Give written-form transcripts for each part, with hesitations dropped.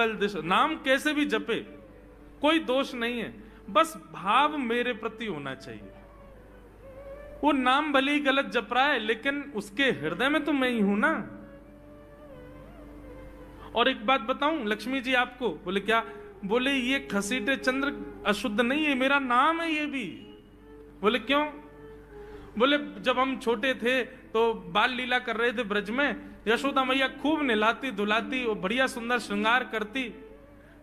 मंगल दिश। नाम कैसे भी जपे कोई दोष नहीं है, बस भाव मेरे प्रति होना चाहिए। वो नाम भले ही गलत जप रहा है, लेकिन उसके हृदय में तो मैं ही हूं ना। और एक बात बताऊं लक्ष्मी जी आपको, बोले क्या? बोले ये खसीटे चंद्र अशुद्ध नहीं है, मेरा नाम है ये भी। बोले क्यों? बोले जब हम छोटे थे तो बाल लीला कर रहे थे ब्रज में, यशोदा मैया खूब नहलाती धुलाती और बढ़िया सुंदर श्रृंगार करती,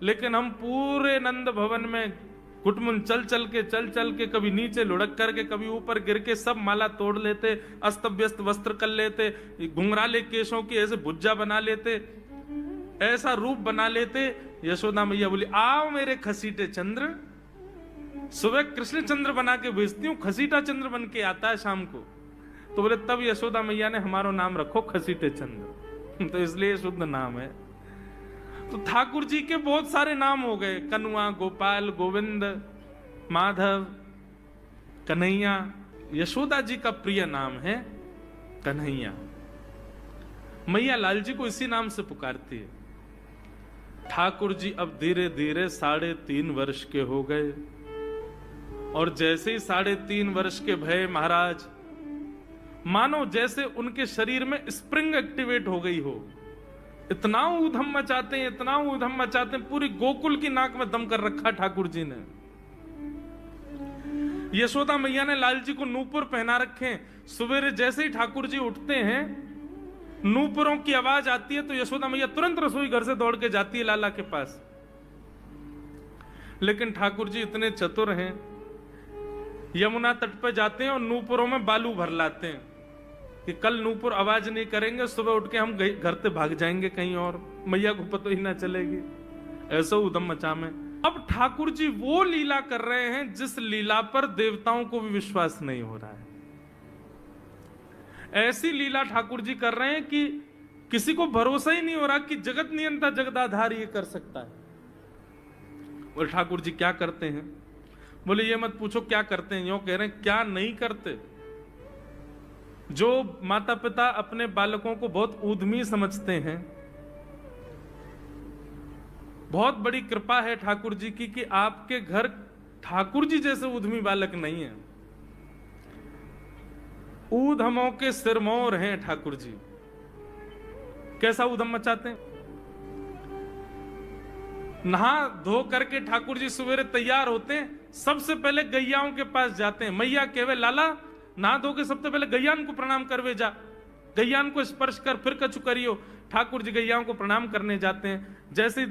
लेकिन हम पूरे नंद भवन में घुटमुन चल चल के कभी नीचे लुढ़क करके कभी ऊपर गिर के सब माला तोड़ लेते, अस्त व्यस्त वस्त्र कर लेते, घुंघराले केशों की ऐसे भुज्जा बना लेते, ऐसा रूप बना लेते। यशोदा मैया बोली आओ मेरे खसीटे चंद्र, सुबह कृष्ण चंद्र बना के भेजती हूँ, खसीटा चंद्र बन के आता है शाम को। तो बोले तब यशोदा मैया ने हमारा नाम रखो खसीटे चंद्र तो इसलिए शुद्ध नाम है। तो ठाकुर जी के बहुत सारे नाम हो गए, कनुआ, गोपाल, गोविंद, माधव, कन्हैया। यशोदा जी का प्रिय नाम है कन्हैया। मैया लाल जी को इसी नाम से पुकारती है। ठाकुर जी अब धीरे धीरे 3.5 वर्ष के हो गए, और जैसे ही 3.5 वर्ष के भय महाराज, मानो जैसे उनके शरीर में स्प्रिंग एक्टिवेट हो गई हो। इतना ऊधम मचाते हैं, इतना ऊधम मचाते हैं, पूरी गोकुल की नाक में दम कर रखा ठाकुर जी ने। यशोदा मैया ने लाल जी को नूपुर पहना रखे। सवेरे जैसे ही ठाकुर जी उठते हैं, नूपुरों की आवाज आती है तो यशोदा मैया तुरंत रसोई घर से दौड़ के जाती है लाला के पास। लेकिन ठाकुर जी इतने चतुर हैं, यमुना तट पर जाते हैं और नूपुरों में बालू भर लाते हैं कि कल नूपुर आवाज नहीं करेंगे, सुबह उठ के हम घर से भाग जाएंगे कहीं और, मैया को पता ही ना चलेगी। ऐसा उदम मचा में अब ठाकुर जी वो लीला कर रहे हैं जिस लीला पर देवताओं को भी विश्वास नहीं हो रहा है। ऐसी लीला ठाकुर जी कर रहे हैं कि किसी को भरोसा ही नहीं हो रहा कि जगत नियंता जगदाधार ये कर सकता है। बोले ठाकुर जी क्या करते हैं? बोले ये मत पूछो क्या करते हैं, यूं कह रहे हैं क्या नहीं करते। जो माता पिता अपने बालकों को बहुत ऊधमी समझते हैं, बहुत बड़ी कृपा है ठाकुर जी की कि आपके घर ठाकुर जी जैसे ऊधमी बालक नहीं है। ऊधमों के सिरमौर हैं ठाकुर जी। कैसा ऊधम मचाते हैं? नहा धो करके ठाकुर जी सवेरे तैयार होते हैं, सबसे पहले गैयाओं के पास जाते हैं। मैया कहवे लाला नहा धो के सबसे पहले गैयान को प्रणाम करवे जा, गैयान को स्पर्श कर फिर कछु करियो। ठाकुर जी गैयाओं को प्रणाम करने जाते हैं। जैसे ही